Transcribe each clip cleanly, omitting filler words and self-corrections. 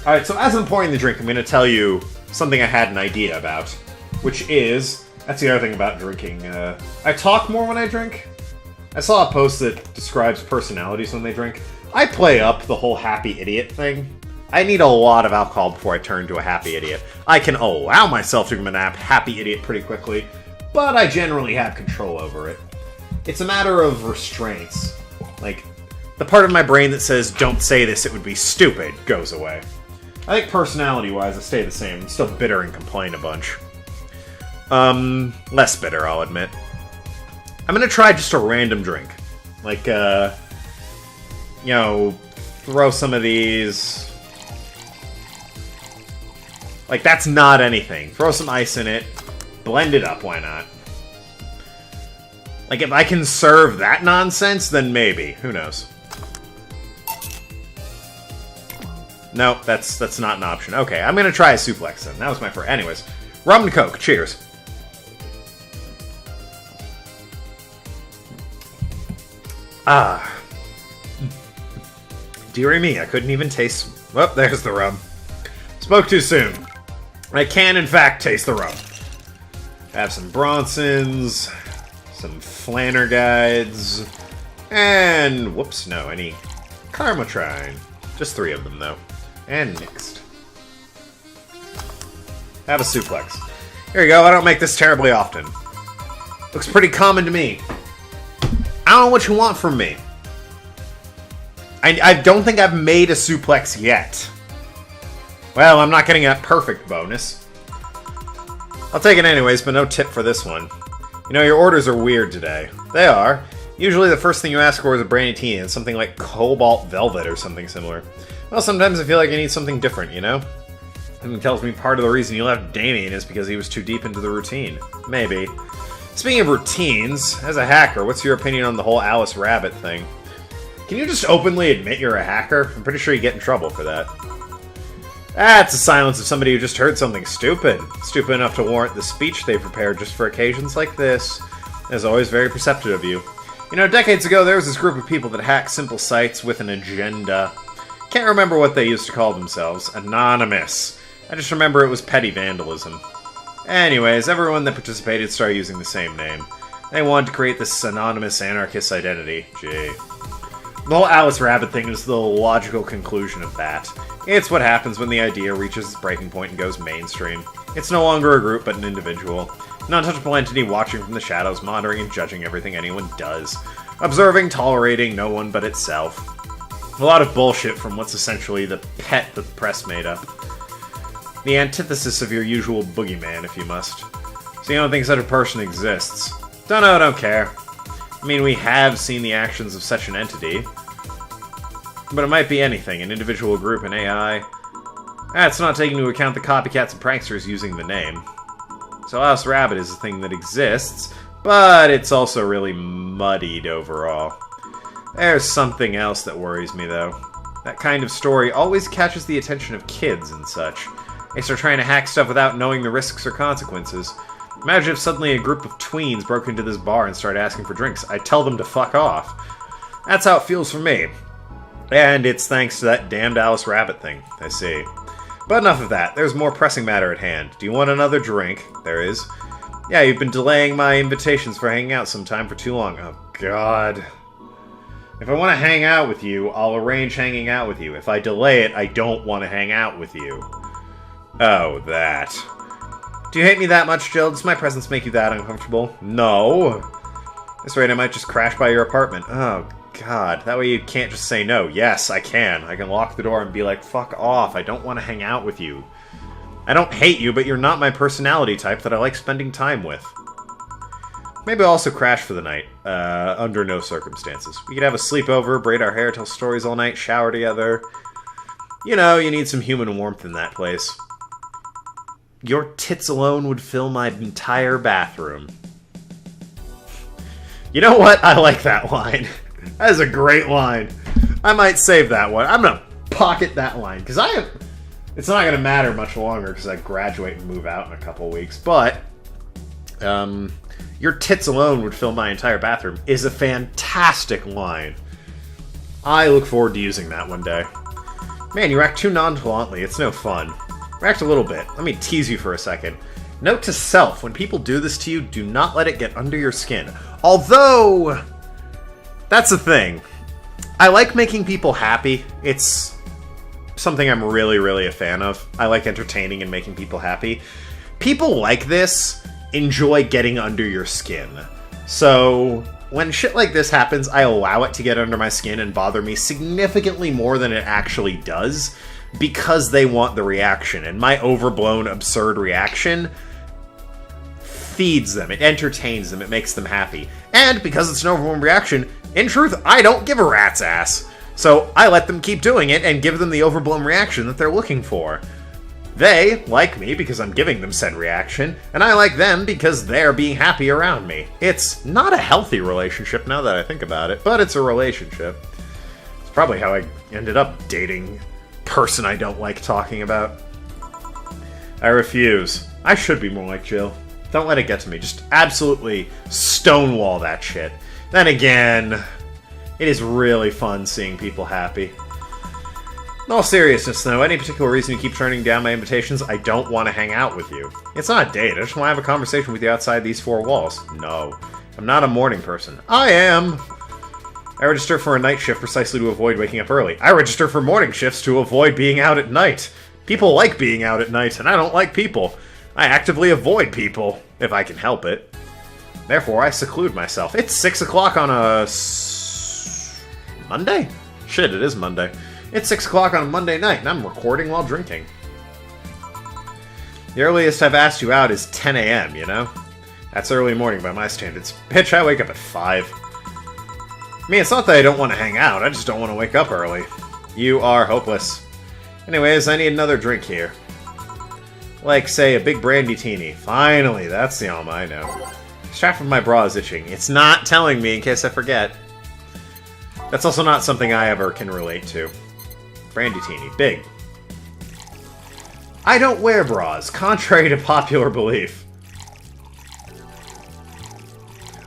Alright, so as I'm pouring the drink, I'm going to tell you something I had an idea about. Which is... That's the other thing about drinking. I talk more when I drink. I saw a post that describes personalities when they drink. I play up the whole happy idiot thing. I need a lot of alcohol before I turn into a happy idiot. I can allow myself to become a happy idiot pretty quickly, but I generally have control over it. It's a matter of restraints. Like, the part of my brain that says, don't say this, it would be stupid, goes away. I think personality-wise, I stay the same. I'm still bitter and complain a bunch. Less bitter, I'll admit. I'm gonna try just a random drink. Like, you know, throw some of these... Like, that's not anything. Throw some ice in it. Blend it up, why not? Like, if I can serve that nonsense, then maybe. Who knows? No, that's not an option. Okay, I'm gonna try a suplex then. That was my first. Anyways, rum and coke. Cheers. Ah. Dearie me, I couldn't even taste... Oh, there's the rum. Spoke too soon. I can, in fact, taste the rum. Have some Bronsons, some Flanner Guides, and... Whoops, no, I need Karmatrine. Just 3 of them, though. And mixed. Have a suplex. Here you go, I don't make this terribly often. Looks pretty common to me. I don't know what you want from me. I don't think I've made a suplex yet. Well, I'm not getting a perfect bonus. I'll take it anyways, but no tip for this one. You know, your orders are weird today. They are. Usually the first thing you ask for is a brandy tea, and something like Cobalt Velvet or something similar. Well, sometimes I feel like I need something different, you know? And it tells me part of the reason you left Damien is because he was too deep into the routine. Maybe. Speaking of routines, as a hacker, what's your opinion on the whole Alice Rabbit thing? Can you just openly admit you're a hacker? I'm pretty sure you get in trouble for that. That's the silence of somebody who just heard something stupid. Stupid enough to warrant the speech they prepared just for occasions like this. As always, very perceptive of you. You know, decades ago, there was this group of people that hacked simple sites with an agenda. Can't remember what they used to call themselves. Anonymous. I just remember it was petty vandalism. Anyways, everyone that participated started using the same name. They wanted to create this anonymous anarchist identity. Gee. The whole Alice Rabbit thing is the logical conclusion of that. It's what happens when the idea reaches its breaking point and goes mainstream. It's no longer a group, but an individual. An untouchable entity watching from the shadows, monitoring and judging everything anyone does. Observing, tolerating no one but itself. A lot of bullshit from what's essentially the pet that the press made up. The antithesis of your usual boogeyman, if you must. So you don't think such a person exists. Don't know, don't care. I mean, we have seen the actions of such an entity. But it might be anything, an individual, group, an AI. That's not taking into account the copycats and pranksters using the name. So Alice Rabbit is a thing that exists, but it's also really muddied overall. There's something else that worries me, though. That kind of story always catches the attention of kids and such. They start trying to hack stuff without knowing the risks or consequences. Imagine if suddenly a group of tweens broke into this bar and started asking for drinks. I'd tell them to fuck off. That's how it feels for me. And it's thanks to that damned Alice Rabbit thing, I see. But enough of that. There's more pressing matter at hand. Do you want another drink? There is. Yeah, you've been delaying my invitations for hanging out sometime for too long. Oh, God. If I want to hang out with you, I'll arrange hanging out with you. If I delay it, I don't want to hang out with you. Oh, that. Do you hate me that much, Jill? Does my presence make you that uncomfortable? No. At this rate, I might just crash by your apartment. Oh, God. That way you can't just say no. Yes, I can. I can lock the door and be like, fuck off. I don't want to hang out with you. I don't hate you, but you're not my personality type that I like spending time with. Maybe I'll also crash for the night. Under no circumstances. We could have a sleepover, braid our hair, tell stories all night, shower together. You know, you need some human warmth in that place. Your tits alone would fill my entire bathroom. You know what? I like that line. That is a great line. I might save that one. I'm gonna pocket that line, because it's not gonna matter much longer, because I graduate and move out in a couple weeks, but, your tits alone would fill my entire bathroom is a fantastic line. I look forward to using that one day. Man, you act too nonchalantly. It's no fun. React a little bit. Let me tease you for a second. Note to self, when people do this to you, do not let it get under your skin. Although, that's the thing. I like making people happy. It's something I'm really, really a fan of. I like entertaining and making people happy. People like this enjoy getting under your skin. So, when shit like this happens, I allow it to get under my skin and bother me significantly more than it actually does, because they want the reaction. And my overblown, absurd reaction feeds them, it entertains them, it makes them happy. And because it's an overblown reaction, in truth, I don't give a rat's ass. So I let them keep doing it and give them the overblown reaction that they're looking for. They like me because I'm giving them said reaction, and I like them because they're being happy around me. It's not a healthy relationship now that I think about it, but it's a relationship. It's probably how I ended up dating a person I don't like talking about. I refuse. I should be more like Jill. Don't let it get to me. Just absolutely stonewall that shit. Then again, it is really fun seeing people happy. In all seriousness, though, any particular reason you keep turning down my invitations, I don't want to hang out with you. It's not a date, I just want to have a conversation with you outside these four walls. No, I'm not a morning person. I am! I register for a night shift precisely to avoid waking up early. I register for morning shifts to avoid being out at night. People like being out at night, and I don't like people. I actively avoid people, if I can help it. Therefore, I seclude myself. It's 6 o'clock on a... Monday? Shit, it is Monday. It's 6 o'clock on a Monday night, and I'm recording while drinking. The earliest I've asked you out is 10 a.m., you know? That's early morning by my standards. Bitch, I wake up at 5. I mean, it's not that I don't want to hang out, I just don't want to wake up early. You are hopeless. Anyways, I need another drink here. Like, say, a big brandy teeny. Finally, that's the Alma I know. The strap of my bra is itching. It's not telling me in case I forget. That's also not something I ever can relate to. Brandy teeny. Big. I don't wear bras, contrary to popular belief.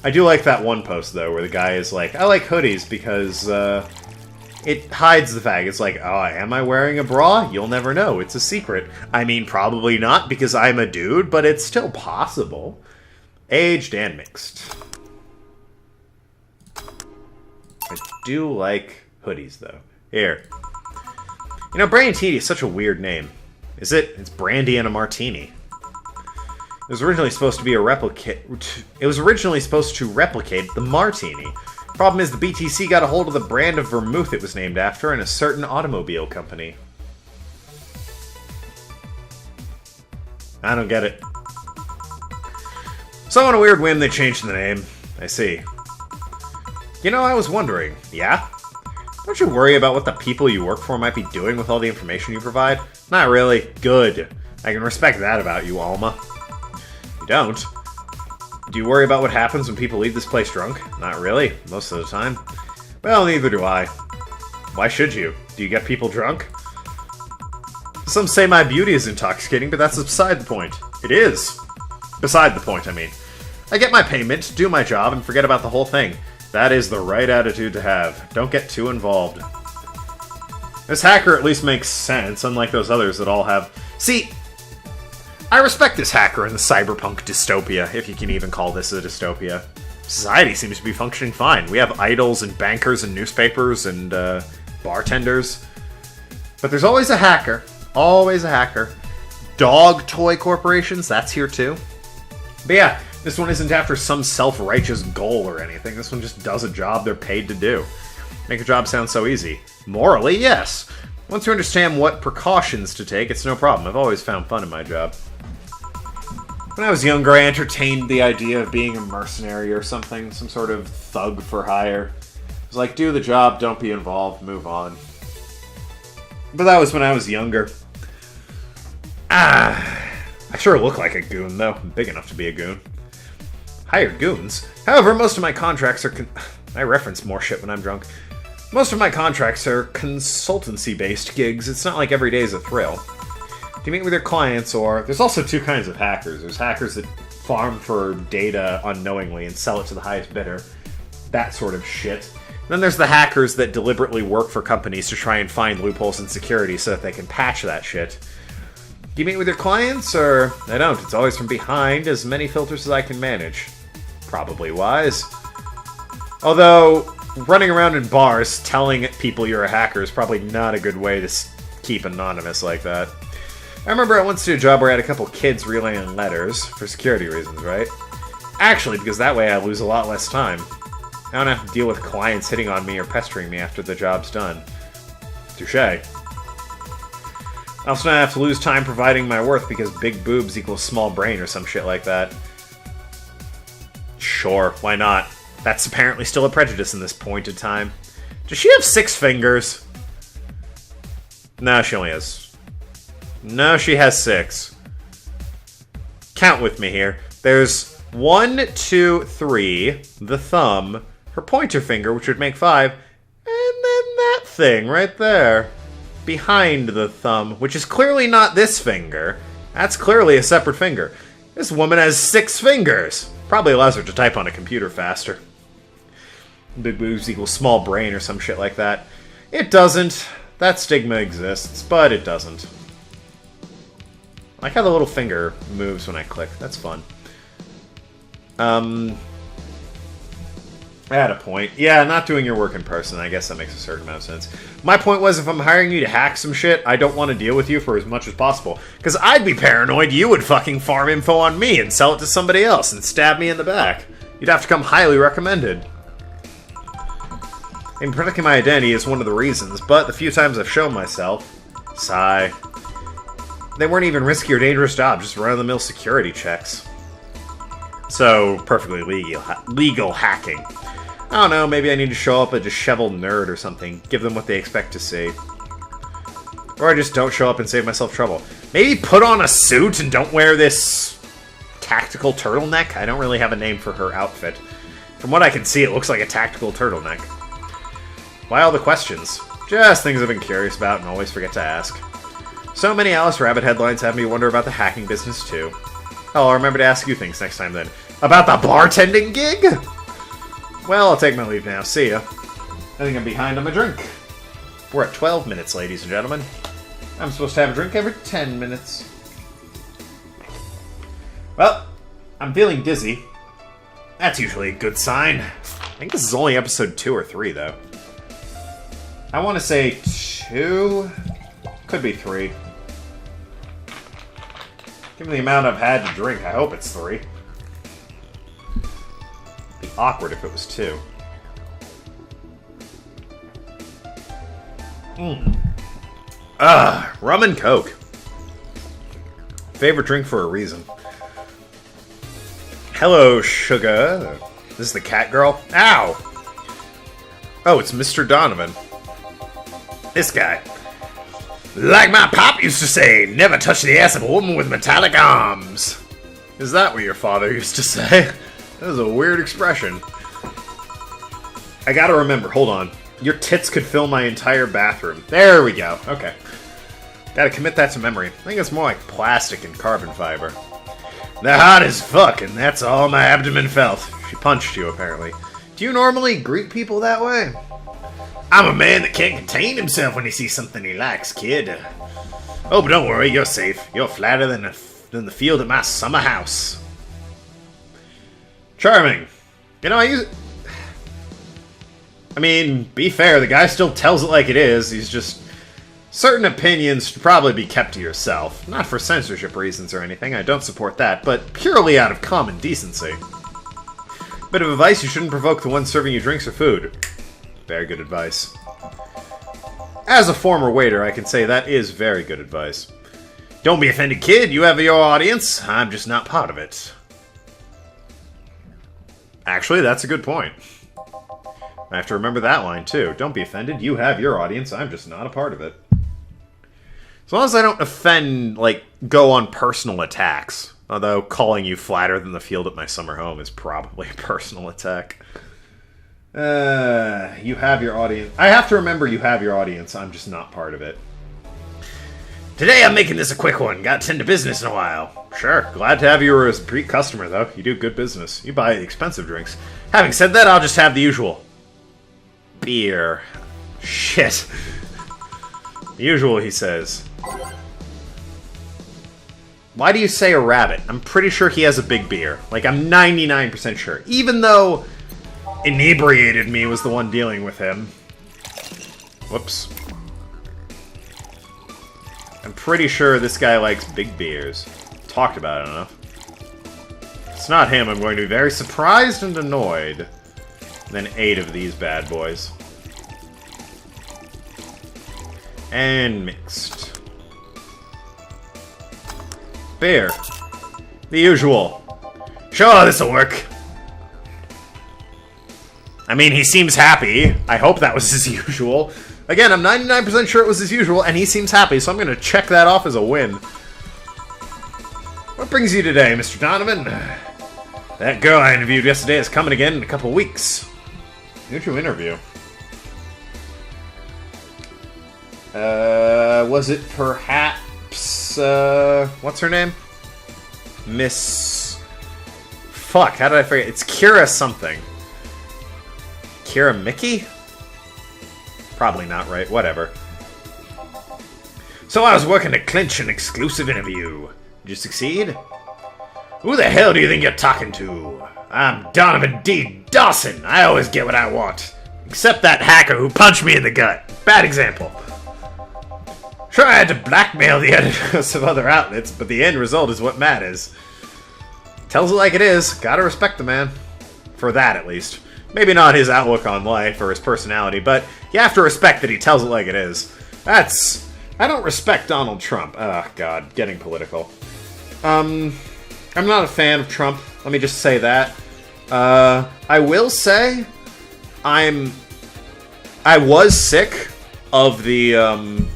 I do like that one post, though, where the guy is like, I like hoodies because, it hides the fact. It's like, oh, am I wearing a bra? You'll never know. It's a secret. I mean, probably not, because I'm a dude, but it's still possible. Aged and mixed. I do like hoodies, though. Here. You know, Brandy Teeny is such a weird name. Is it? It's brandy and a martini. It was originally supposed to be a replicate. It was originally supposed to replicate the martini. Problem is, the BTC got a hold of the brand of vermouth it was named after in a certain automobile company. I don't get it. So on a weird whim, they changed the name. I see. You know, I was wondering. Yeah? Don't you worry about what the people you work for might be doing with all the information you provide? Not really. Good. I can respect that about you, Alma. You don't? Do you worry about what happens when people leave this place drunk? Not really. Most of the time. Well, neither do I. Why should you? Do you get people drunk? Some say my beauty is intoxicating, but that's beside the point. It is. Beside the point, I mean. I get my payment, do my job, and forget about the whole thing. That is the right attitude to have. Don't get too involved. This hacker at least makes sense, unlike those others that all have... See, I respect this hacker in the cyberpunk dystopia, if you can even call this a dystopia. Society seems to be functioning fine. We have idols and bankers and newspapers and bartenders. But there's always a hacker. Always a hacker. Dog toy corporations, that's here too. But yeah, this one isn't after some self-righteous goal or anything. This one just does a job they're paid to do. Make a job sound so easy. Morally, yes. Once you understand what precautions to take, it's no problem. I've always found fun in my job. When I was younger, I entertained the idea of being a mercenary or something. Some sort of thug for hire. It was like, do the job, don't be involved, move on. But that was when I was younger. I sure look like a goon, though. I'm big enough to be a goon. Hired goons. However, most of my contracts are... I reference more shit when I'm drunk. Most of my contracts are consultancy-based gigs. It's not like every day is a thrill. You meet with your clients, or... There's also two kinds of hackers. There's hackers that farm for data unknowingly and sell it to the highest bidder. That sort of shit. Then there's the hackers that deliberately work for companies to try and find loopholes in security so that they can patch that shit. Do you meet with your clients, or... I don't. It's always from behind, as many filters as I can manage. Probably wise. Although, running around in bars telling people you're a hacker is probably not a good way to keep anonymous like that. I remember I once did a job where I had a couple kids relaying letters, for security reasons, right? Actually, because that way I lose a lot less time. I don't have to deal with clients hitting on me or pestering me after the job's done. Touché. I also don't have to lose time providing my worth because big boobs equals small brain or some shit like that. Sure, why not? That's apparently still a prejudice in this point in time. Does she have 6 fingers? No, she only has... No, she has 6. Count with me here. There's 1, 2, 3, the thumb, her pointer finger, which would make 5, and then that thing right there. Behind the thumb, which is clearly not this finger. That's clearly a separate finger. This woman has 6 fingers. Probably allows her to type on a computer faster. Big boobs equals small brain or some shit like that. It doesn't. That stigma exists, but it doesn't. I like how the little finger moves when I click. That's fun. I had a point. Yeah, not doing your work in person. I guess that makes a certain amount of sense. My point was, if I'm hiring you to hack some shit, I don't want to deal with you for as much as possible. Because I'd be paranoid you would fucking farm info on me and sell it to somebody else and stab me in the back. You'd have to come highly recommended. And protecting my identity is one of the reasons, but the few times I've shown myself... Sigh. They weren't even risky or dangerous jobs, just run-of-the-mill security checks. So, perfectly legal hacking. I don't know, maybe I need to show up a disheveled nerd or something. Give them what they expect to see. Or I just don't show up and save myself trouble. Maybe put on a suit and don't wear this tactical turtleneck? I don't really have a name for her outfit. From what I can see, it looks like a tactical turtleneck. Why all the questions? Just things I've been curious about and always forget to ask. So many Alice Rabbit headlines have me wonder about the hacking business too. Oh, I'll remember to ask you things next time then. About the bartending gig? Well, I'll take my leave now. See ya. I think I'm behind on my drink. We're at 12 minutes, ladies and gentlemen. I'm supposed to have a drink every 10 minutes. Well, I'm feeling dizzy. That's usually a good sign. I think this is only episode 2 or 3, though. I want to say 2. Could be 3. Given the amount I've had to drink, I hope it's 3. It'd be awkward if it was 2. Rum and Coke. Favorite drink for a reason. Hello, sugar. This is the cat girl? Ow! Oh, it's Mr. Donovan. This guy. Like my pop used to say, never touch the ass of a woman with metallic arms. Is that what your father used to say? That was a weird expression. I gotta remember, hold on. Your tits could fill my entire bathroom. There we go. Okay. Gotta commit that to memory. I think it's more like plastic and carbon fiber. They're hot as fuck, and that's all my abdomen felt. She punched you, apparently. Do you normally greet people that way? I'm a man that can't contain himself when he sees something he likes, kid. Oh, but don't worry, you're safe. You're flatter than the field at my summer house. Charming. You know, I mean, be fair, the guy still tells it like it is. He's just... Certain opinions should probably be kept to yourself. Not for censorship reasons or anything, I don't support that, but purely out of common decency. Bit of advice, you shouldn't provoke the one serving you drinks or food. Very good advice. As a former waiter, I can say that is very good advice. Don't be offended, kid. You have your audience. I'm just not part of it. Actually, that's a good point. I have to remember that line, too. Don't be offended. You have your audience. I'm just not a part of it. As long as I don't offend, like, go on personal attacks. Although calling you flatter than the field at my summer home is probably a personal attack. You have your audience. I have to remember you have your audience. I'm just not part of it. Today I'm making this a quick one. Got to tend to business in a while. Sure. Glad to have you as a repeat customer, though. You do good business. You buy expensive drinks. Having said that, I'll just have the usual. beer. Shit. The usual, he says. Why do you say a rabbit? I'm pretty sure he has a big beer. Like, I'm 99% sure. Even though Inebriated Me was the one dealing with him. Whoops. I'm pretty sure this guy likes big beers. Talked about it enough. If it's not him, I'm going to be very surprised and annoyed. Then 8 of these bad boys. And mixed. Beer. The usual. Sure, this'll work. I mean, he seems happy. I hope that was his usual. Again, I'm 99% sure it was his usual, and he seems happy, so I'm going to check that off as a win. What brings you today, Mr. Donovan? That girl I interviewed yesterday is coming again in a couple weeks. Who'd you interview? Was it perhaps, what's her name? Miss... Fuck, how did I forget? It's Kira something. Kira Mickey? Probably not right, whatever. So I was working to clinch an exclusive interview. Did you succeed? Who the hell do you think you're talking to? I'm Donovan D. Dawson. I always get what I want. Except that hacker who punched me in the gut. Bad example. Sure, I had to blackmail the editors of other outlets, but the end result is what matters. Tells it like it is. Gotta respect the man. For that, at least. Maybe not his outlook on life or his personality, but you have to respect that he tells it like it is. That's... I don't respect Donald Trump. Oh, God. Getting political. I'm not a fan of Trump. Let me just say that. I will say... I was sick of the,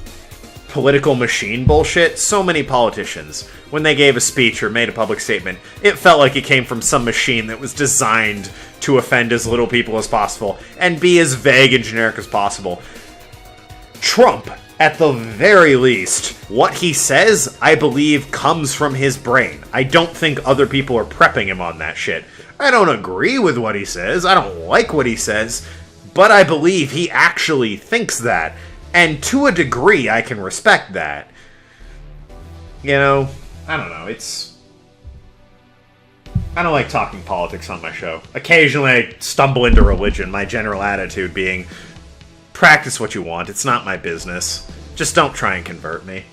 political machine bullshit. So many politicians, when they gave a speech or made a public statement, it felt like it came from some machine that was designed to offend as little people as possible and be as vague and generic as possible. Trump, at the very least, what he says, I believe, comes from his brain. I don't think other people are prepping him on that shit. I don't agree with what he says, I don't like what he says, but I believe he actually thinks that. And to a degree, I can respect that. You know, I don't know, I don't like talking politics on my show. Occasionally I stumble into religion, my general attitude being, practice what you want, it's not my business. Just don't try and convert me.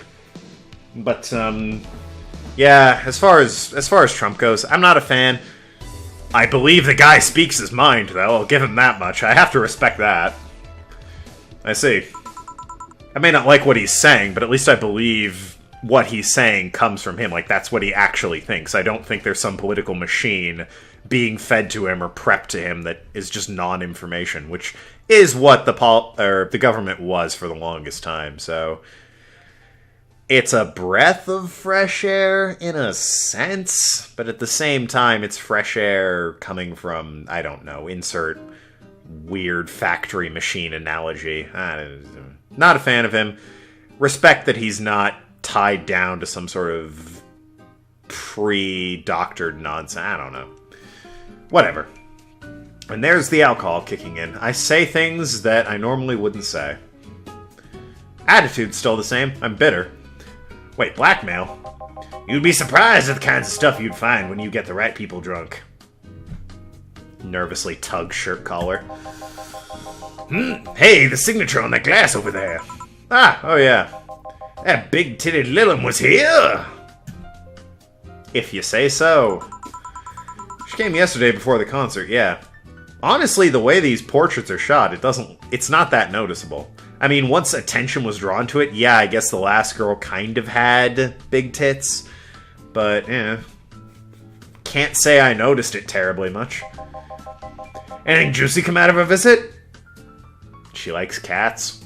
But, yeah, as far as Trump goes, I'm not a fan. I believe the guy speaks his mind, though, I'll give him that much. I have to respect that. I see. I may not like what he's saying, but at least I believe what he's saying comes from him. Like, that's what he actually thinks. I don't think there's some political machine being fed to him or prepped to him that is just non-information, which is what the government was for the longest time, so... It's a breath of fresh air, in a sense, but at the same time, it's fresh air coming from, I don't know, insert weird factory machine analogy. Not a fan of him. Respect that he's not tied down to some sort of pre-doctored nonsense. I don't know. Whatever. And there's the alcohol kicking in. I say things that I normally wouldn't say. Attitude's still the same. I'm bitter. Wait, blackmail? You'd be surprised at the kinds of stuff you'd find when you get the right people drunk. Nervously tug shirt collar. Hey, the signature on that glass over there. Ah, oh yeah. That big-titted Lilum was here! If you say so. She came yesterday before the concert, yeah. Honestly, the way these portraits are shot, it's not that noticeable. I mean, once attention was drawn to it, yeah, I guess the last girl kind of had big tits. But, can't say I noticed it terribly much. Anything juicy come out of her visit? She likes cats?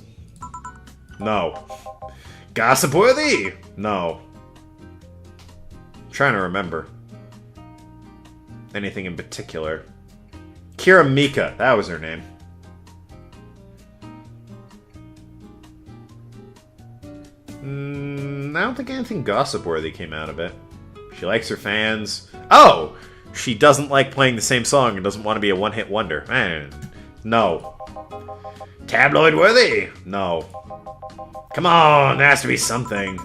No. Gossip worthy? No. I'm trying to remember. Anything in particular. Kira Mika, that was her name. I don't think anything gossip-worthy came out of it. She likes her fans. Oh! She doesn't like playing the same song and doesn't want to be a one-hit wonder. No. Tabloid worthy? No. Come on, there has to be something.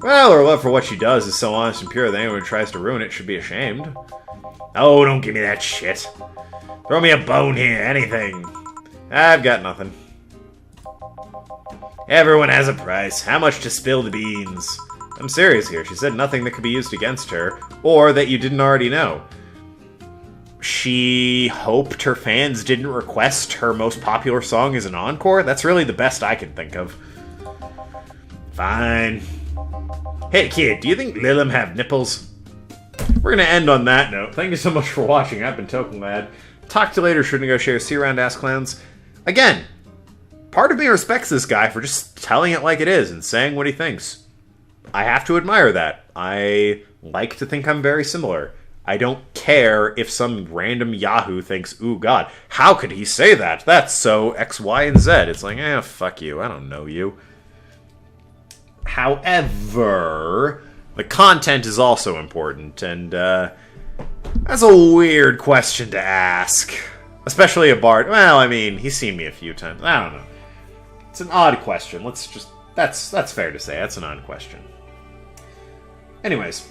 Well, her love for what she does is so honest and pure that anyone who tries to ruin it should be ashamed. Oh, don't give me that shit. Throw me a bone here, anything. I've got nothing. Everyone has a price. How much to spill the beans? I'm serious here. She said nothing that could be used against her, or that you didn't already know. She hoped her fans didn't request her most popular song as an encore? That's really the best I can think of. Fine. Hey kid, do you think Lilim have nipples? We're gonna end on that note. Thank you so much for watching. I've been Token Lad. Talk to you later. Should negotiate. See you around, ass clowns. Again, part of me respects this guy for just telling it like it is and saying what he thinks. I have to admire that. I like to think I'm very similar. I don't care if some random Yahoo thinks, ooh, God, how could he say that? That's so X, Y, and Z. It's like, fuck you. I don't know you. However, the content is also important, and that's a weird question to ask. Especially a bard. Well, I mean, he's seen me a few times. I don't know. It's an odd question. Let's just... That's fair to say. That's an odd question. Anyways,